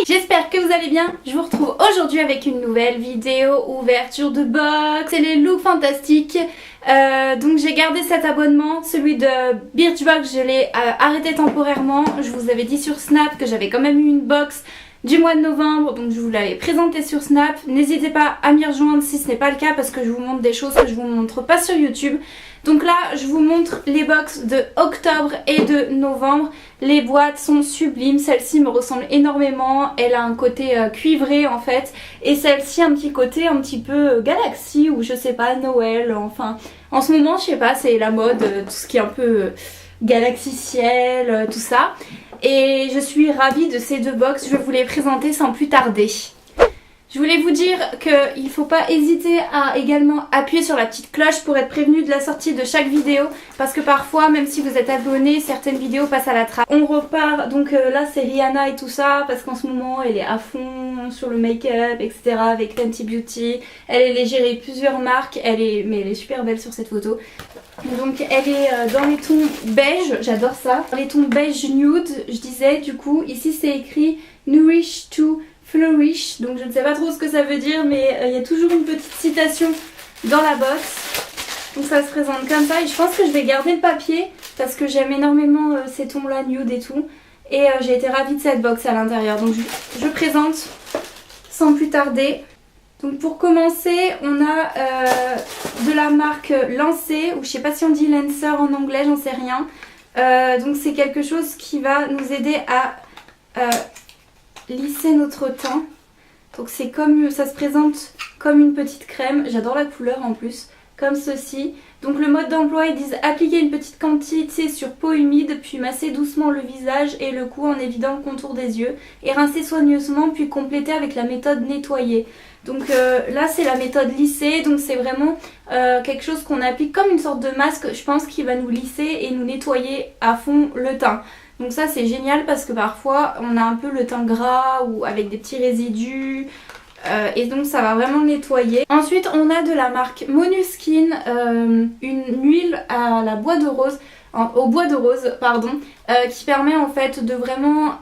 J'espère que vous allez bien. Je vous retrouve aujourd'hui avec une nouvelle vidéo ouverture de box. C'est les looks fantastiques. Donc j'ai gardé cet abonnement, celui de Birchbox, je l'ai arrêté temporairement. Je vous avais dit sur Snap que j'avais quand même eu une box du mois de novembre, donc je vous l'avais présenté sur Snap. N'hésitez pas à m'y rejoindre si ce n'est pas le cas, parce que je vous montre des choses que je vous montre pas sur YouTube. Donc là je vous montre les box de octobre et de novembre. Les boîtes sont sublimes, celle-ci me ressemble énormément, elle a un côté cuivré en fait, et celle-ci un petit côté un petit peu galaxie ou je sais pas, Noël, enfin en ce moment je sais pas, c'est la mode, tout ce qui est un peu galaxie ciel, tout ça. Et je suis ravie de ces deux box, je vais vous les présenter sans plus tarder. Je voulais vous dire qu'il ne faut pas hésiter à également appuyer sur la petite cloche pour être prévenu de la sortie de chaque vidéo. Parce que parfois, même si vous êtes abonné, certaines vidéos passent à la trappe. On repart, donc là c'est Rihanna et tout ça, parce qu'en ce moment elle est à fond sur le make-up, etc. avec Fenty Beauty. Elle est gérée plusieurs marques, mais elle est super belle sur cette photo. Donc elle est dans les tons beige, j'adore ça. Dans les tons beige nude, je disais, du coup, ici c'est écrit Nourish to Flourish, donc je ne sais pas trop ce que ça veut dire, mais il y a toujours une petite citation dans la box. Donc ça se présente comme ça, et je pense que je vais garder le papier parce que j'aime énormément ces tons là, nude et tout. Et j'ai été ravie de cette box à l'intérieur, donc je présente sans plus tarder. Donc pour commencer, on a de la marque Lancée, ou je sais pas si on dit Lancer en anglais, j'en sais rien. Donc c'est quelque chose qui va nous aider à lisser notre teint. Donc c'est comme, ça se présente comme une petite crème, j'adore la couleur en plus, comme ceci. Donc le mode d'emploi, ils disent appliquer une petite quantité sur peau humide, puis masser doucement le visage et le cou en évidant le contour des yeux, et rincer soigneusement, puis compléter avec la méthode nettoyer. Donc là c'est la méthode lissée, donc c'est vraiment quelque chose qu'on applique comme une sorte de masque, je pense, qui va nous lisser et nous nettoyer à fond le teint. Donc ça c'est génial parce que parfois on a un peu le teint gras ou avec des petits résidus, et donc ça va vraiment le nettoyer. Ensuite on a de la marque Monuskin, une huile à la bois de rose, au bois de rose pardon, qui permet en fait de vraiment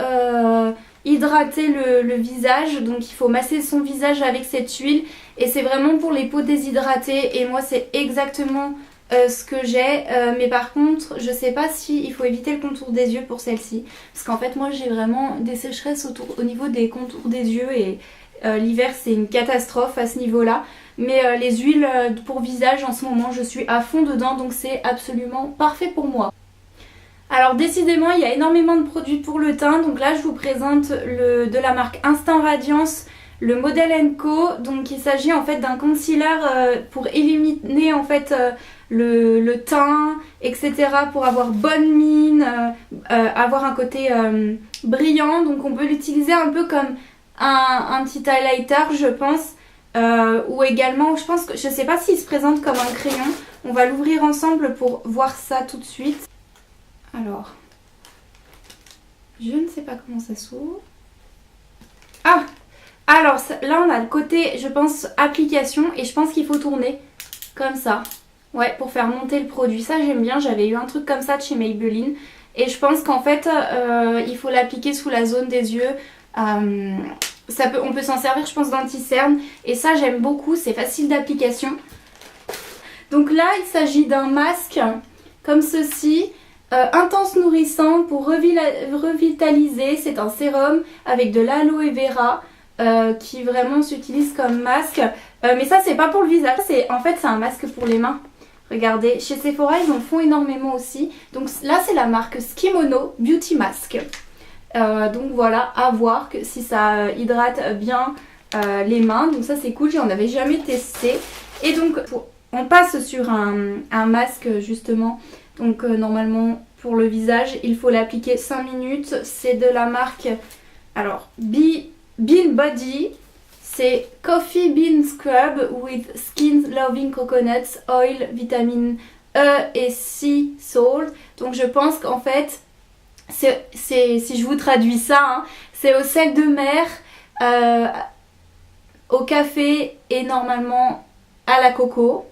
hydrater le visage. Donc il faut masser son visage avec cette huile, et c'est vraiment pour les peaux déshydratées, et moi c'est exactement ce que j'ai, mais par contre je sais pas si il faut éviter le contour des yeux pour celle-ci, parce qu'en fait moi j'ai vraiment des sécheresses au niveau des contours des yeux, et l'hiver c'est une catastrophe à ce niveau là. Mais les huiles pour visage en ce moment je suis à fond dedans, donc c'est absolument parfait pour moi. Alors décidément il y a énormément de produits pour le teint, donc là je vous présente de la marque Instant Radiance, le modèle Co. Donc il s'agit en fait d'un concealer pour illuminer en fait le teint, etc. pour avoir bonne mine, avoir un côté brillant. Donc on peut l'utiliser un peu comme un petit highlighter je pense, ou également je pense que, je sais pas s'il se présente comme un crayon. On va l'ouvrir ensemble pour voir ça tout de suite. Alors, je ne sais pas comment ça s'ouvre. Ah! Alors là on a le côté, je pense, application, et je pense qu'il faut tourner comme ça. Ouais, pour faire monter le produit. Ça j'aime bien, j'avais eu un truc comme ça de chez Maybelline. Et je pense qu'en fait il faut l'appliquer sous la zone des yeux. On peut s'en servir je pense d'anti-cerne. Et ça j'aime beaucoup, c'est facile d'application. Donc là il s'agit d'un masque comme ceci. Intense nourrissant pour revitaliser. C'est un sérum avec de l'aloe vera qui vraiment s'utilise comme masque. Mais ça c'est pas pour le visage, en fait c'est un masque pour les mains. Regardez, chez Sephora ils en font énormément aussi. Donc là c'est la marque Skimono Beauty Mask. Donc voilà, à voir si ça hydrate bien les mains. Donc ça c'est cool, j'en avais jamais testé. Et donc on passe sur un masque justement. Donc normalement pour le visage il faut l'appliquer 5 minutes. C'est de la marque, alors Bean Body. C'est Coffee Bean Scrub with Skin Loving Coconuts Oil, vitamine E et Sea Salt. Donc je pense qu'en fait, si je vous traduis ça, hein, c'est au sel de mer, au café et normalement à la coco,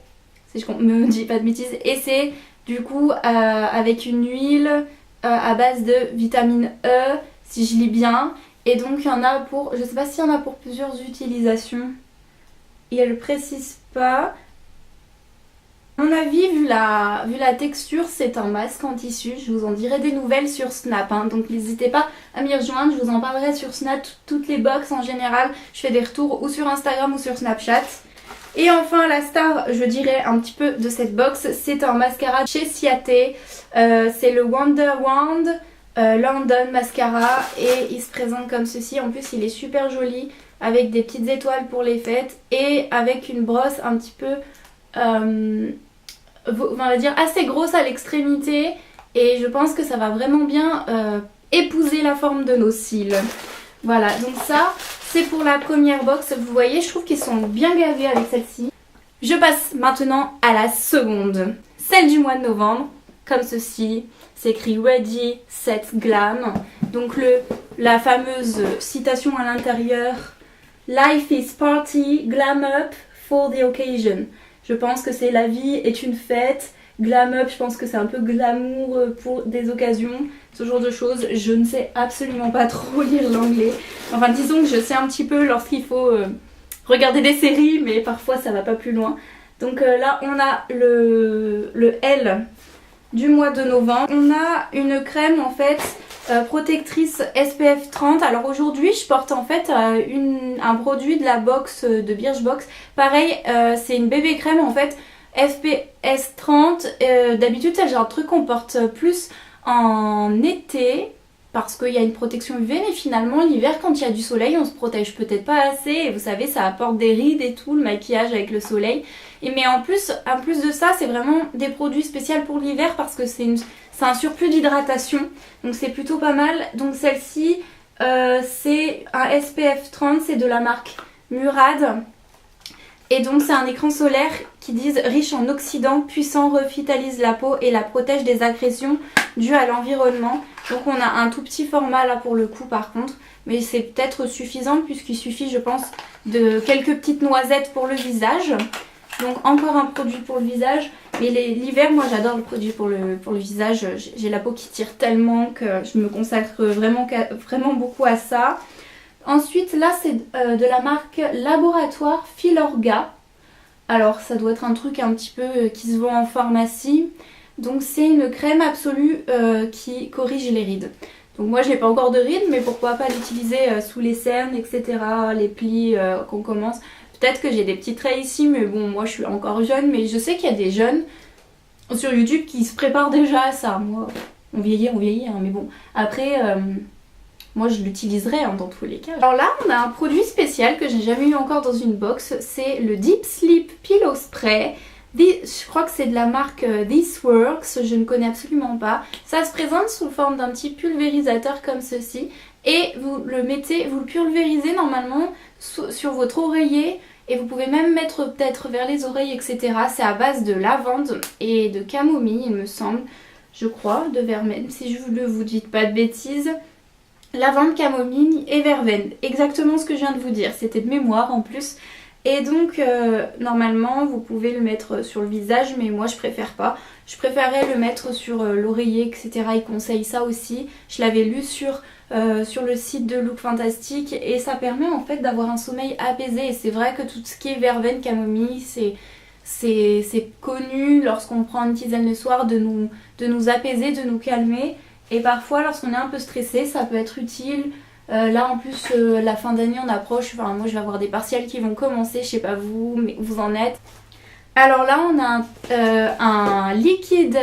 si je me dis pas de bêtises. Et c'est du coup avec une huile à base de vitamine E, si je lis bien. Et donc il y en a pour, je sais pas s'il y en a pour plusieurs utilisations. Et elle précise pas. À mon avis, vu la texture, c'est un masque en tissu. Je vous en dirai des nouvelles sur Snap, hein. Donc n'hésitez pas à m'y rejoindre. Je vous en parlerai sur Snap, toutes les box en général. Je fais des retours ou sur Instagram ou sur Snapchat. Et enfin la star, je dirais un petit peu de cette box, c'est un mascara chez Ciate. C'est le Wonder Wand London Mascara et il se présente comme ceci. En plus il est super joli avec des petites étoiles pour les fêtes et avec une brosse un petit peu... on va dire assez grosse à l'extrémité et je pense que ça va vraiment bien épouser la forme de nos cils. Voilà, donc ça c'est pour la première box. Vous voyez, je trouve qu'ils sont bien gavés avec celle-ci. Je passe maintenant à la seconde, celle du mois de novembre, comme ceci. C'est écrit Ready, Set, Glam. Donc la fameuse citation à l'intérieur, Life is party, glam up for the occasion. Je pense que c'est la vie est une fête. Glam up, je pense que c'est un peu glamour pour des occasions, ce genre de choses. Je ne sais absolument pas trop lire l'anglais. Enfin disons que je sais un petit peu lorsqu'il faut regarder des séries, mais parfois ça va pas plus loin. Donc là on a le L du mois de novembre. On a une crème en fait protectrice SPF 30. Alors aujourd'hui je porte en fait un produit de la box de Birchbox. Pareil c'est une bébé crème en fait FPS 30. D'habitude c'est le genre de truc qu'on porte plus en été parce qu'il y a une protection UV, mais finalement l'hiver quand il y a du soleil on se protège peut-être pas assez et vous savez ça apporte des rides et tout le maquillage avec le soleil. Mais en plus de ça c'est vraiment des produits spéciaux pour l'hiver parce que c'est un surplus d'hydratation donc c'est plutôt pas mal. Donc celle-ci c'est un SPF 30, c'est de la marque Murad. Et donc c'est un écran solaire qui dit riche en oxydants, puissant, revitalise la peau et la protège des agressions dues à l'environnement. Donc on a un tout petit format là pour le coup par contre, mais c'est peut-être suffisant puisqu'il suffit je pense de quelques petites noisettes pour le visage. Donc encore un produit pour le visage, mais l'hiver moi j'adore le produit pour le visage, j'ai la peau qui tire tellement que je me consacre vraiment beaucoup à ça. Ensuite là c'est de la marque Laboratoire Filorga. Alors ça doit être un truc un petit peu qui se vend en pharmacie. Donc c'est une crème absolue qui corrige les rides. Donc moi je n'ai pas encore de rides mais pourquoi pas l'utiliser sous les cernes etc. Les plis qu'on commence. Peut-être que j'ai des petits traits ici mais bon moi je suis encore jeune. Mais je sais qu'il y a des jeunes sur YouTube qui se préparent déjà à ça. Moi on vieillit hein, mais bon après... moi je l'utiliserai hein, dans tous les cas. Alors là on a un produit spécial que j'ai jamais eu encore dans une box. C'est le Deep Sleep Pillow Spray. Je crois que c'est de la marque This Works. Je ne connais absolument pas. Ça se présente sous forme d'un petit pulvérisateur comme ceci. Et vous le mettez, vous le pulvérisez normalement sur votre oreiller. Et vous pouvez même mettre peut-être vers les oreilles etc. C'est à base de lavande et de camomille il me semble. Je crois, de verveine si je ne vous dis pas de bêtises. Lavande, camomille et verveine, exactement ce que je viens de vous dire, c'était de mémoire en plus. Et donc normalement vous pouvez le mettre sur le visage mais moi je préfère pas. Je préférais le mettre sur l'oreiller etc. Ils conseillent ça aussi. Je l'avais lu sur le site de Look Fantastic et ça permet en fait d'avoir un sommeil apaisé. Et c'est vrai que tout ce qui est verveine, camomille c'est connu lorsqu'on prend une tisane le soir de nous apaiser, de nous calmer. Et parfois lorsqu'on est un peu stressé ça peut être utile. Là en plus la fin d'année on approche, enfin moi je vais avoir des partiels qui vont commencer, je sais pas vous, mais vous en êtes. Alors là on a un liquide,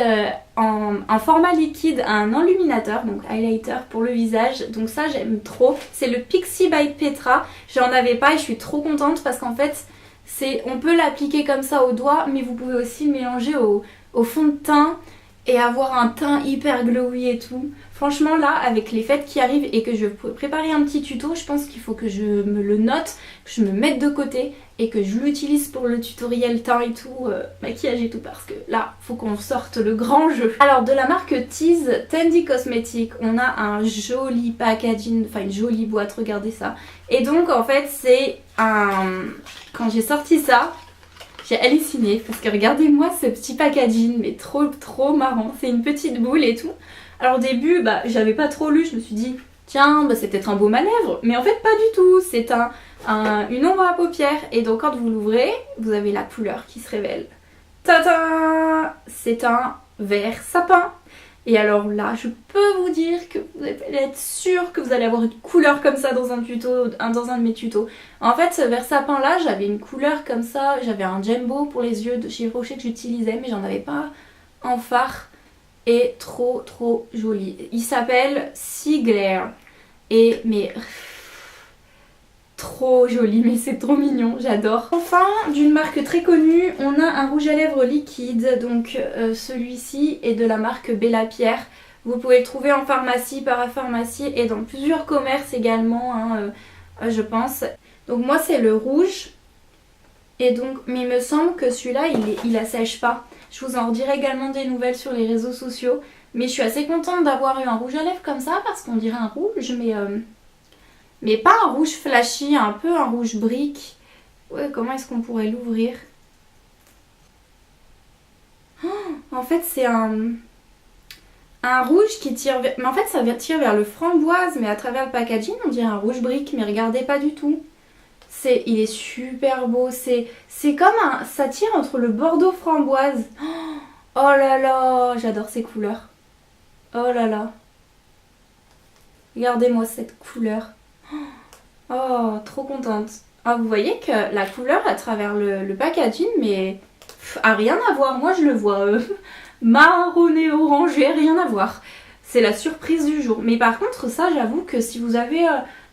un format liquide, un enluminateur, donc highlighter pour le visage. Donc ça j'aime trop, c'est le Pixi by Petra. J'en avais pas et je suis trop contente parce qu'en fait on peut l'appliquer comme ça au doigt mais vous pouvez aussi le mélanger au fond de teint et avoir un teint hyper glowy et tout. Franchement là avec les fêtes qui arrivent et que je vais préparer un petit tuto, je pense qu'il faut que je me le note, que je me mette de côté et que je l'utilise pour le tutoriel teint et tout, maquillage et tout, parce que là faut qu'on sorte le grand jeu. Alors de la marque Tease Tandy Cosmetics, on a un joli packaging, enfin une jolie boîte, regardez ça. Et donc en fait c'est quand j'ai sorti ça, j'ai halluciné parce que regardez-moi ce petit packaging, mais trop marrant. C'est une petite boule et tout. Alors au début, j'avais pas trop lu, je me suis dit tiens, bah, c'est peut-être un baume à lèvres. Mais en fait, pas du tout. C'est une ombre à paupières. Et donc, quand vous l'ouvrez, vous avez la couleur qui se révèle. Tadam! C'est un vert sapin. Et alors là, je peux vous dire que vous allez être sûr que vous allez avoir une couleur comme ça dans un tuto, dans un de mes tutos. En fait, ce vert sapin là, j'avais une couleur comme ça, j'avais un Jumbo pour les yeux de chez Rocher que j'utilisais, mais j'en avais pas en fard. Et trop joli. Il s'appelle Sea Glare. Et mais trop joli, mais c'est trop mignon, j'adore. Enfin, d'une marque très connue, on a un rouge à lèvres liquide, donc celui-ci est de la marque Bella Pierre. Vous pouvez le trouver en pharmacie, parapharmacie et dans plusieurs commerces également, hein, je pense. Donc moi c'est le rouge, et donc, mais il me semble que celui-là il assèche pas. Je vous en redirai également des nouvelles sur les réseaux sociaux, mais je suis assez contente d'avoir eu un rouge à lèvres comme ça parce qu'on dirait un rouge, mais pas un rouge flashy, un peu un rouge brique. Ouais, comment est-ce qu'on pourrait l'ouvrir? Oh, en fait, c'est un rouge qui tire vers... Mais en fait, ça tire vers le framboise, mais à travers le packaging, on dirait un rouge brique, mais regardez pas du tout. Il est super beau. C'est comme un... Ça tire entre le bordeaux framboise. Oh là là, j'adore ces couleurs. Oh là là. Regardez-moi cette couleur. Oh, trop contente. Ah, vous voyez que la couleur à travers le packaging, mais a rien à voir. Moi, je le vois marronné, orangé, rien à voir. C'est la surprise du jour. Mais par contre, ça, j'avoue que si vous avez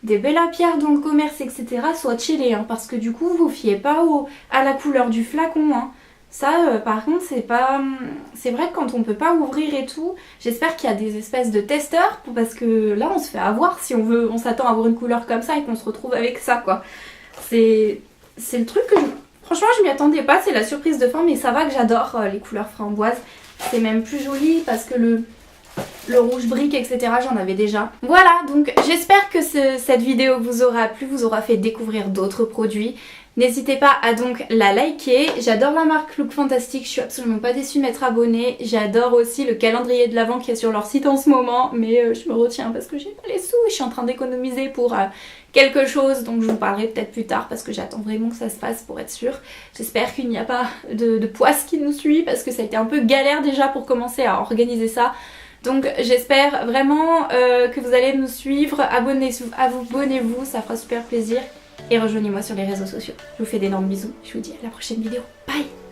des Bella Pierre dans le commerce, etc., soit chillé, hein, parce que du coup, vous fiez pas à la couleur du flacon, hein. Ça, par contre, c'est pas... C'est vrai que quand on peut pas ouvrir et tout, j'espère qu'il y a des espèces de testeurs, parce que là, on se fait avoir si on s'attend à avoir une couleur comme ça et qu'on se retrouve avec ça, quoi. C'est le truc que... Franchement, je m'y attendais pas, c'est la surprise de fin, mais ça va que j'adore les couleurs framboises. C'est même plus joli parce que le rouge brique, etc., j'en avais déjà. Voilà, donc j'espère que cette vidéo vous aura plu, vous aura fait découvrir d'autres produits. N'hésitez pas à donc la liker. J'adore la marque Look Fantastic, je suis absolument pas déçue de m'être abonnée. J'adore aussi le calendrier de l'Avent qui est sur leur site en ce moment, mais je me retiens parce que j'ai pas les sous et je suis en train d'économiser pour quelque chose, donc je vous parlerai peut-être plus tard parce que j'attends vraiment que ça se passe pour être sûre. J'espère qu'il n'y a pas de poisse qui nous suit parce que ça a été un peu galère déjà pour commencer à organiser ça. Donc j'espère vraiment que vous allez nous suivre, abonnez-vous, ça fera super plaisir. Et rejoignez-moi sur les réseaux sociaux. Je vous fais d'énormes bisous. Je vous dis à la prochaine vidéo. Bye!